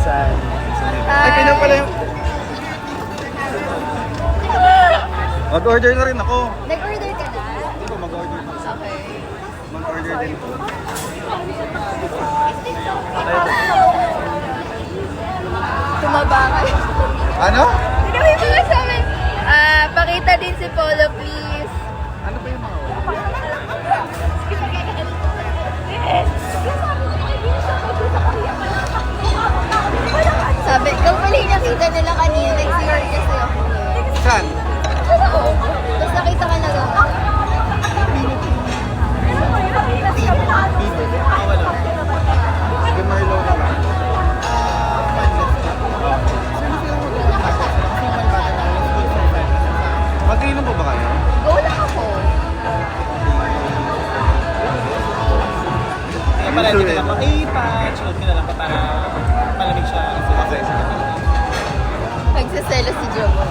Pinsan. Ay, kanya pala yung... Mag-order na rin ako. Nag-order ka na? Hindi ko mag-order na. Okay. Mag-order din ko. Tumaba ka. Ano? Hindi kami mga sa amin. Pakita din si Polo, please. Ano pa yung mga... Sabi, ikaw pala yung nakita nila kanina. Nag-CR kasi ako. Saan? Tapos nakita ka na lang. Sige, Marlo na lang. Mag-inom po ba kayo? Go lang ako. Kaya pala hindi ka lang pa-chill ka na lang para malamig siya. Okay. Nagsaselo si Jomo.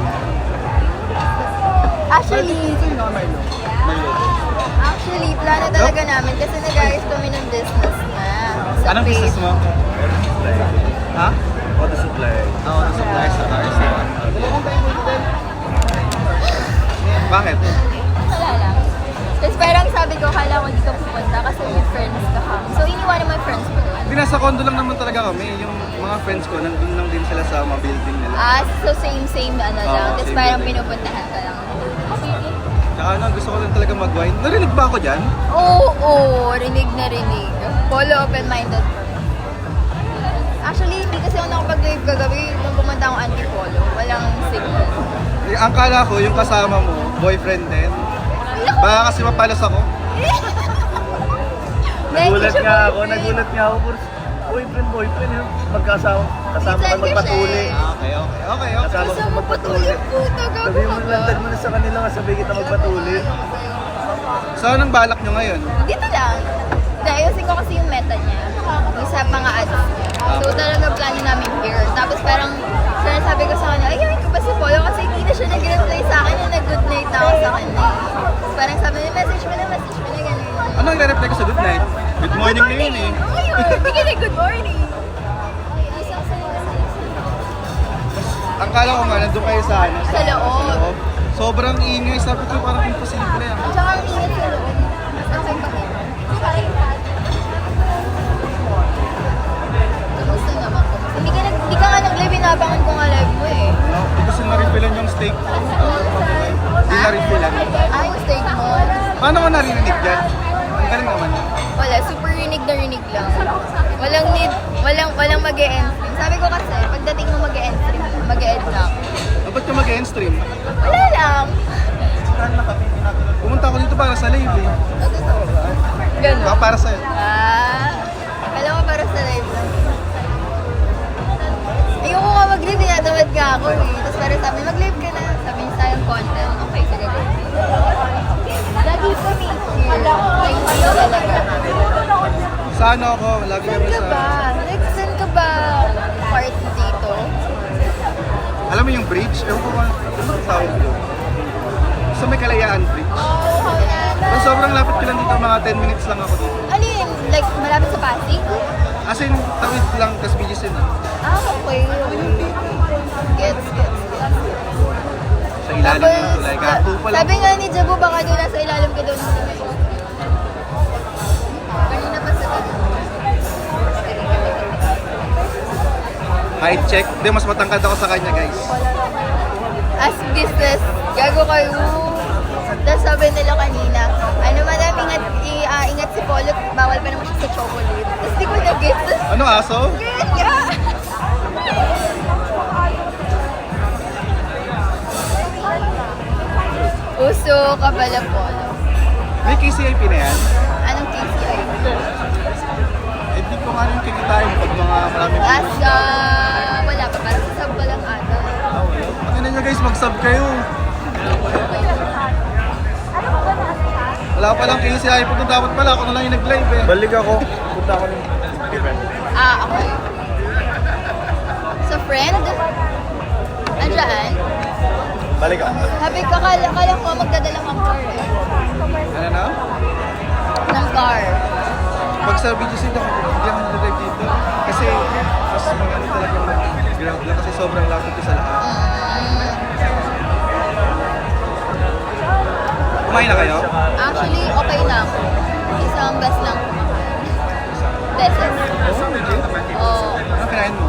Actually, Marlo. plano talaga namin kasi nag-ayos kami ng business na. Sa Anong page. business mo? Ha? Water supply. Oo, sa supply sa cars. Bakit? Wala lang. Tapos parang sabi ko, kala ko di ka pupunta kasi with friends ka ha. So iniwanan mo yung friends mo doon. Hindi, nasa condo lang naman talaga kami. Yung mga friends ko, nandun lang din sila sa mga building nila. So same ano lang. Oo, Tapos same parang building. pinupuntahan ka lang. Tsaka ano, gusto ko lang talaga mag-wine. Narinig ba ako dyan? Oo, rinig na rinig. Polo open-minded. Actually, hindi kasi ako nakapag-live kagabi nung pumunta akong anti-polo. Walang signal. Eh, ang kala ko, yung kasama mo, boyfriend din. Baka kasi mapalas ako. Nagulat nga ako. Boyfriend yun. Kasama ka magpatuli. Okay. Kasama Gusto ko mo magpatuli. patulog puto, gago Sabi mo, ka ba? lantan mo na sa kanila nga, sabi kita magpatuli. So, anong balak nyo ngayon? Dito lang. Ayusin ko kasi yung meta niya. Yung sa mga ads niya. So talaga plano namin here. Tapos parang sabi ko sa kanya, ayaw ko ba si Polo kasi hindi na siya nag-reply sa akin yung nag-good night na ako sa kanya. Tapos parang sabi niya, message mo na, gano'n. Ano ang nare-reply ko sa good night? Good morning na yun eh. Oh, yun. Bigyan na good morning. Ang kala ko nga, nandun kayo sa ano? Sa loob. Sobrang ingay. Sabi ko parang imposible yan. At saka ang ingat sa loob. Okay ba? Kamusta naman ko? Hindi ka nga nag-live, inabangan ko nga live mo eh. No? Hindi kasi na-refillan yung steak. Hindi na-refillan. Yung steak mo. Paano ko narinig dyan? Ang galing naman. Wala, super rinig na rinig lang. Walang need, walang mag-e-end stream. Sabi ko kasi, pagdating mo mag-e-end stream, mag-e-end lang. Ba't ka mag-end stream? Wala lang. Pumunta ako dito para sa live eh. Ganun. Baka para sa'yo. Alam mo para sa live lang. Ayoko nga mag-live, tinatamad ka ako eh. Tapos parang sabi, mag-live ka na. Sabi niya sayang content. Okay, sige. Lagi kami here. Like, talaga. Sa ano ako, lagi Saan kami ka sa... ba? Like, saan ka ba party dito? Alam mo yung bridge? Ewan ko ano ang tawag ko. Sa may Kalayaan Bridge. Oh, how Pero sobrang lapit ko lang dito, mga 10 minutes lang ako dito. Ano yun? Like, malapit sa Pasig? As in, tawid lang, tas BGC na. Okay. Gets. Sa ilalim ng tulay. Gato pa lang. Sabi nga ni Jabu, baka doon nasa ilalim ka doon. Kanina pa sa Height check. Hindi, mas matangkad ako sa kanya, guys. as business, gago kayo. Tapos sabi nila kanina, ano madam, ingat si Polo, bawal pa naman siya sa chocolate. Tapos di ko na-gets. Ano, aso? Kaya, uso ka pala, Polo. May KCIP na yan. Anong KCI? Hindi ko nga rin kikitain pag mga maraming... Wala pa, parang sasab pa lang ata. Ano na nyo guys, mag-sub kayo. Wala pa lang KCIP po. Dapat pala ako na lang yung nag-live eh. Balik ako. Punta ako ng... Okay. Sa friend? Andiyan? Balik ako. Sabi ko, kala ko magdadala kang car eh. Ano na? Ng car. Pag sa BGC, hindi ako nag-live dito. Kasi, mas maganda talaga ground lang kasi sobrang lapit ko sa lahat. Kumain na kayo? Actually, okay na ako. Isang best lang. Beses. Oo. Ano kinain mo?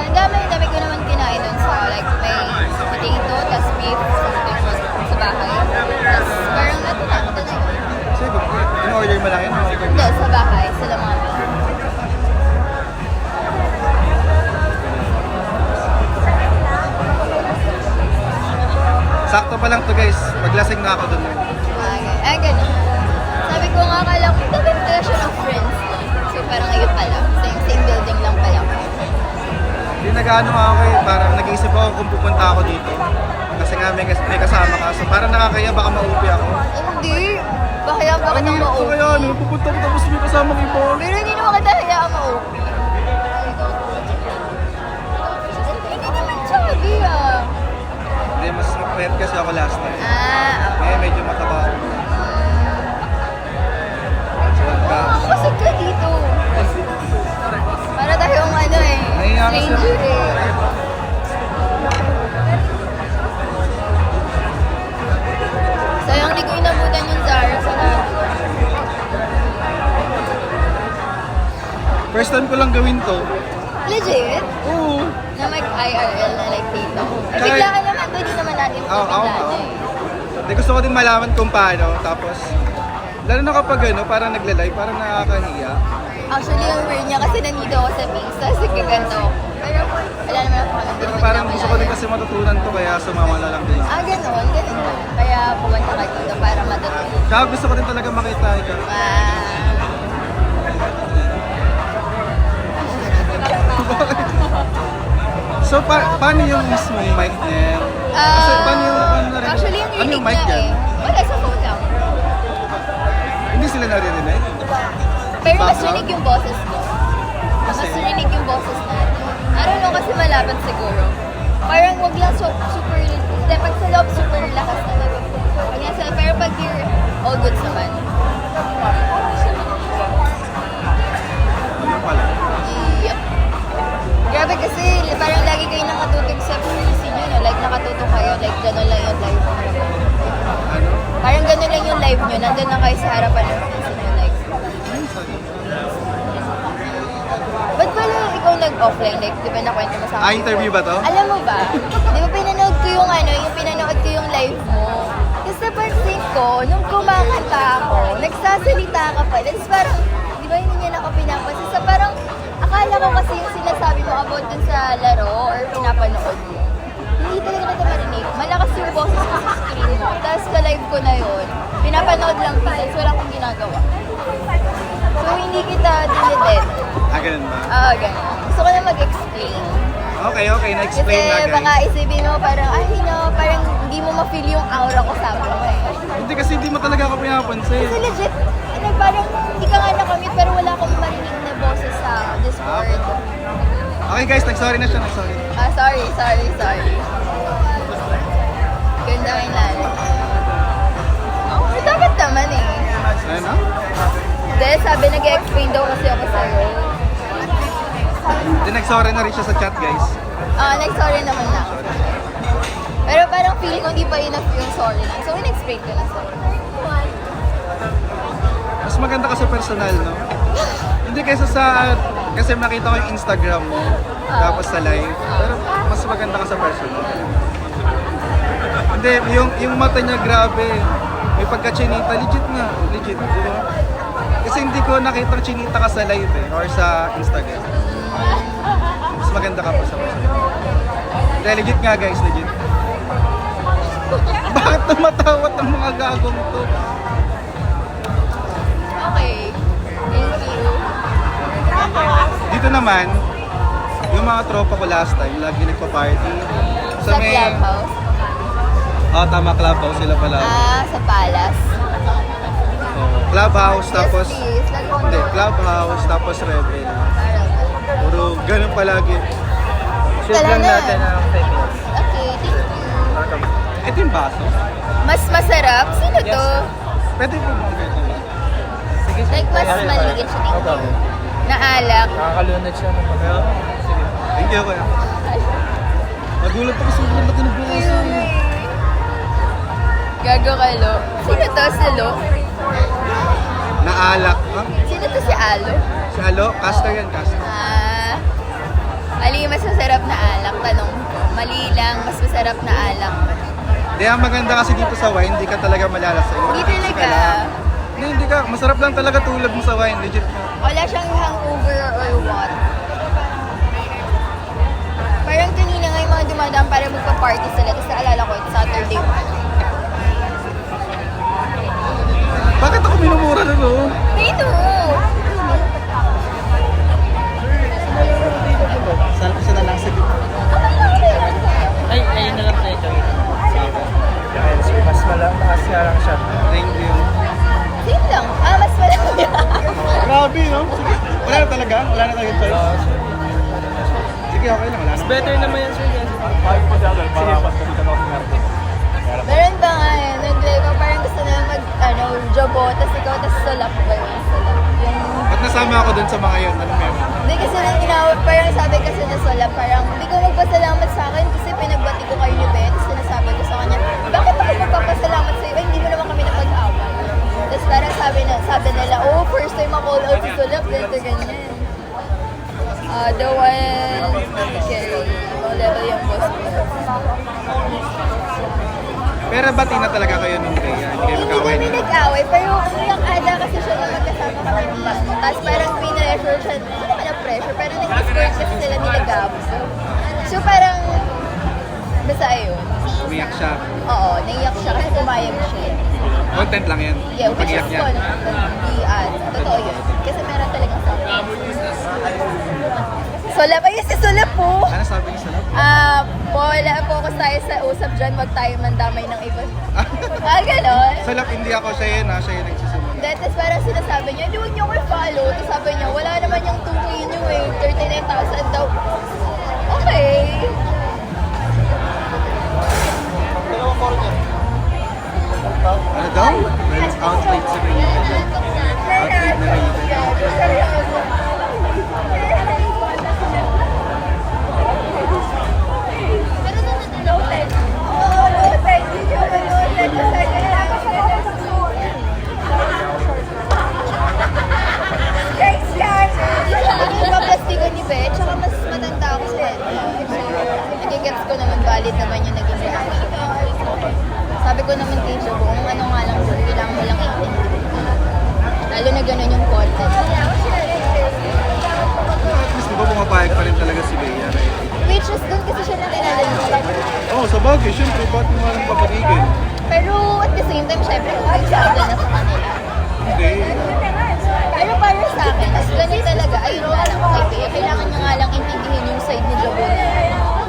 Dami ko naman kinain dun sa like may potato, tas beef, something sa bahay. Tas parang ito na yun. Sige, in-order mo lang yun? Hindi, sa bahay, sila mga Sakto pa lang to guys, maglasing na ako dun. ganun. Sabi ko nga, akala ko, dapat pala siya ng friends. So parang ayun pala, same building lang pala. Hindi nag-ano ako eh, parang nag-iisip ako kung pupunta ako dito. Kasi nga may kasama ka, so parang nakakaya baka maupi ako. Hindi. Bakit Ang ang hirap ko ma-OP? kaya, ano, pupunta ko tapos may kasama ko iba. Pero hindi naman kita hayaan ma-OP. Hindi naman chubby ah. Hindi, mas mapayat kasi ako last time. Okay. Ngayon medyo mataba ako. So, Kusog ka dito. Para tayong ano eh. Nahiya ka siya. Stranger eh. Sayang di ko inabutan yung Zara sa lahat. First time ko lang gawin to. Legit? Oo. Na mag-IRL na like dito. Kahit- Biglaan naman to, di naman natin ito Oo, biglaan eh. Hindi, gusto ko din malaman kung paano. Tapos, lalo na kapag ano, parang nagla-live, parang nakakahiya. Actually, yung weird niya kasi nandito ako sa Pings, tapos nagkaganto ako. Pero wala naman ako kami. Pero parang gusto ko din kasi matutunan to, kaya sumama na lang din ako. Ganun lang. Kaya pumunta ka dito para matutunan. Kaya gusto ko din talaga makita ikaw. So, paano yung mismong mic niya? Kasi paano yung ano rin? Actually, yung ano rinig yung mic niya yan? eh. Wala, sa phone lang. Hindi sila naririnig? Pero mas Background? rinig yung boses ko. Mas Kasi? rinig yung boses natin. I don't know kasi malapad siguro. Parang wag lang super, hindi, pag sa loob super lakas talaga. Pag nasa, pero pag you're all good naman. Ano pala? Yep. Grabe kasi parang lagi kayo nakatutok sa PC nyo, no? Like nakatutok kayo, like gano'n lang yung live nyo. Ano? Parang gano'n lang yung live nyo, nandun na kayo sa harapan ng PC nyo, like. Ba't pala ikaw nag-offline? Like, di ba nakwento mo sa akin? Interview ba to? Alam mo ba? Di ba pinanood ko yung pinanood ko yung live mo. Tapos napansin ko, nung kumakanta ako, nagsasalita ka pa. Tapos parang, di ba hindi niya ako pinapansin? So parang, akala ko kasi yung sinasabi mo about dun sa laro or pinapanood mo. Hindi talaga kita marinig. Malakas yung boses ko sa screen mo. Tapos ka-live ko na yun. Pinapanood lang kita. Tapos wala akong ginagawa. So hindi kita dinidet. Ganun ba? Ganun. Gusto ko na mag-explain. Okay, Kasi na-explain na guys. baka isipin mo parang, parang hindi mo ma-feel yung aura ko sa mo eh. Hindi kasi hindi mo talaga ako pinapansin. Kasi legit, parang hindi ka nga nakamute pero wala akong marinig na boses sa Discord. Okay guys, nag-sorry na siya, nag-sorry. Sorry. Ganda may lalo. Dapat naman eh. Ano? Dahil sabi nag-explain daw kasi ako sa'yo. Then nag-sorry na rin siya sa chat guys. Nag-sorry naman na ako. Pero parang feeling ko hindi pa enough yung sorry lang. So, in-explain ko na sa'yo. Mas maganda ka sa personal, no? Hindi kaysa sa... Kasi nakita ko yung Instagram mo, tapos sa live. Pero mas maganda ka sa personal. Hindi, yung mata niya grabe. May pagka-chinita. Legit nga. Legit, di ba? Kasi hindi ko nakita chinita ka sa live eh, or sa Instagram. Mas maganda ka pa sa personal. Hindi, legit nga guys, legit. Bakit tumatawat ang mga gagong to? Okay. Thank you. Dito naman, yung mga tropa ko last time, lagi nagpa-party. Sa clubhouse? Tama, clubhouse sila pala. Sa Palace. Clubhouse, tapos... Yes, please. Lagi ko Hindi, clubhouse, tapos rebel. Parang, Puro ganun palagi. Save lang natin ang 10 minutes. okay, thank you. Ito yung baso. Mas masarap? Sino to? Pwede po mga ganito. Like, mas maliit siya. Thank you. Na alak. Nakakalunod siya ng mga. Sige. Thank you, kuya. Nagulat ako sa mga laki ng bukas. Gago ka, Lo. Sino to si Lo? Naalak. Ha? Sino to si Alo? Si Alo? Caster yan, caster. Ali, mas masarap na alak, tanong ko. Mali lang, mas masarap na alak. Hindi, ang maganda kasi dito sa wine, hindi ka talaga malalasay. Hindi talaga. Hindi ka. Masarap lang talaga tulad mo sa wine, legit. Wala siyang hangover or what. Parang kanina nga yung mga dumadaan para magpa-party sila. Tapos naalala ko, it's Saturday morning. Bakit ako minumura na no? Dito! Isa na lang sa Ay, ayun na lang tayo. Mas malakas nga lang siya. Thank you. Same lang. Mas malaki. Grabe, no? Sige. Wala na talaga? Wala na talaga choice? Sige, okay lang. Wala na. Better naman yan, sir. Meron pa nga eh. Nag-live ako, parang gusto na jobo. Tapos ikaw, tapos sulap ba yun? Sulap. Ba't nasama ako dun sa mga yun? Ano meron? Hindi kasi parang sabi kasi na sulap, parang hindi ko magpasalamat sa akin kasi pinagbati ko kayo ni Beth. Tapos sinasabi ko sa kanya, bakit ako magpapasalamat sa'yo? Ay, hindi mo naman kami napag-away. Tapos parang sabi nila, oh, first time ako out sa sulap, ganito, ganyan. The one, carry, level yung boss ko. Pero bati na talaga kayo nung day. Hindi kayo Hindi magkaway kami na. nag-away, pero yung ada kasi siya na magkasama kami niya. Tapos parang pinressure siya, hindi naman na pressure, pero nag-discord kasi sila nila Gabo. So parang, basta ayun. Umiyak siya. Oo, naiyak siya kasi pumayag siya. Content lang yan. Yeah, which Pag-iyak is niya. fun. Totoo yun. Kasi meron talagang sabi. Sulap, ayun si Sulap po! Ano sabi niya sa lab? Wala focus tayo sa usap dyan, wag tayo mandamay ng iba. Ganon. Sa lab, hindi ako siya yun. Siya yung nagsisimula. Tapos parang sinasabi niya, huwag niyo ko follow. Tapos sabi niya, wala naman yung 2K niyo eh. 39,000 daw. Okay. Ano daw? Friends outlet sa Green. Outlet na Green. Plastiko ni Beth, tsaka mas matanda ako sa kanya. Nagigets ko naman valid naman yung naging reaction. Sabi ko naman kay Jo, kung ano nga lang sir, kailangan mo lang intindi. Lalo na ganun yung content. At least diba pumapayag pa rin talaga si Bea. Which is doon kasi siya na tinalalang. Oo, sa bagay. Siyempre, ba't mo nga lang papaligin? Pero at the same time, syempre, example na sa kanila. Hindi. Pero para sa akin, as ganun talaga, ayun nga lang kay Bea, kailangan niya nga lang intindihin yung side ni Jabo.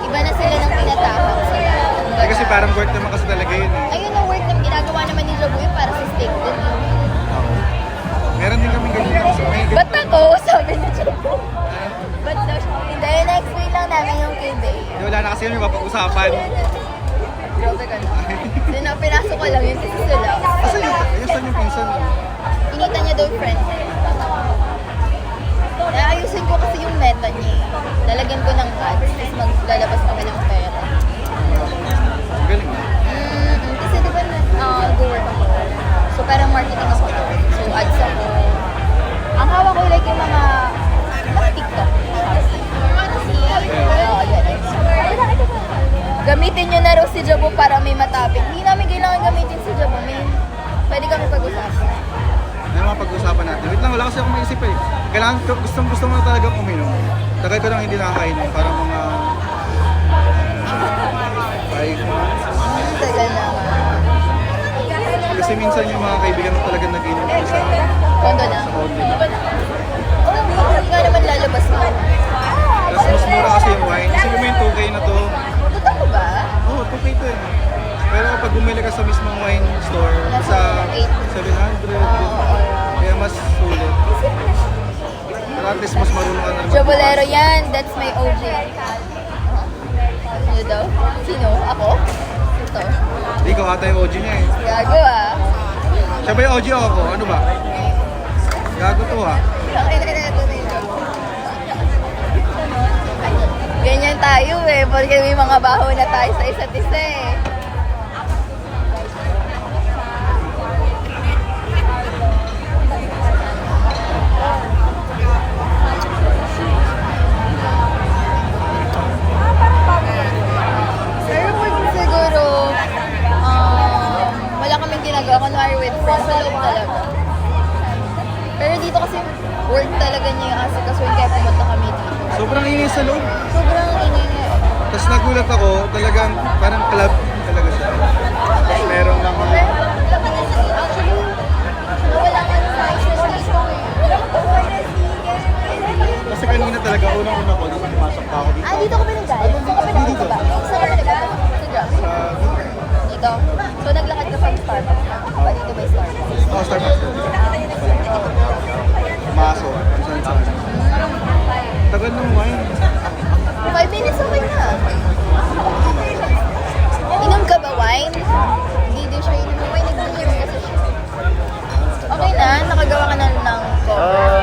Iba na sila ng tinatahak sila. Kasi parang work naman kasi talaga yun eh. Ayun ang work na ginagawa naman ni Jabo yun para sa stake din. Meron din kami ganyan sa may Ba't ako? Sabi ni Jabo. Ba't daw siya? Hindi, na-explain lang namin yung kay Bea. Wala na kasi yun yung mapag-usapan. Grabe ka na. Pinasok ko lang yun kasi sila. Kasi yun saan yung pinsan mo? Inita niya daw yung friend. Naayusin ko kasi yung meta niya. Lalagyan ko ng ads, tapos maglalabas kami ng pera. Galing. Kasi di ba go-work ako. So parang marketing ako. So ads ako. Ang hawak ko like yung mga TikTok. Oo, yan. Gamitin nyo na raw si Jabo para may matapik. Hindi namin kailangan gamitin si Jabo. Pwede kami pag-usapan. May mga pag-usapan natin. Wait lang, wala kasi akong maisip eh. Kailangan, gusto mo na talaga uminom. Tagal ko lang hindi nakakainom. Parang mga 5 months. Tagal na nga. Kasi minsan yung mga kaibigan mo talaga nag-inom ko sa Kondo na. condo na. Hindi nga naman lalabas mo. Tapos mas mura kasi yung wine. Kasi mo yung 2K na to. Totoo ba? Oo, 2K to eh. Pero pag bumili ka sa mismong wine store, sa 700, kaya mas sulit. Pero at least mas marunong ka na naman. Jobolero yan. That's my OG. Ano daw? Sino? Ako? Ito. Hindi ko ata yung OG niya eh. Gago ah. Siya ba yung OG o ako? Ano ba? Gago to ha. tayo eh. Porque may mga baho na tayo sa isa't isa eh. Pero pag siguro, wala kaming ginagawa. Kunwari with friends, sa loob talaga. Pero dito kasi work talaga niya yung asikasuhin kaya pumunta kami dito. Sobrang ingay sa loob. Sobrang ingay. Tapos nagulat ako, talagang parang club talaga siya. Tapos meron lang Actually, wala ka sa access dito eh. Kasi kanina talaga, unang-una ko, nung pumasok pa ako dito. Ah, dito ka pinag-dive? Saan ka pinag-dive ba? Saan ka pinag-dive? Sa job? Dito? So, naglakad ka from Starbucks? Ba dito ba yung Starbucks? Oh, Starbucks. Pumasok, kung saan. Tagal ng wine. 5 minutes okay na. Inom ka ba wine? Hindi din siya inom ng wine. Nag-gym kasi siya. Okay na? Nakagawa ka na ng cover?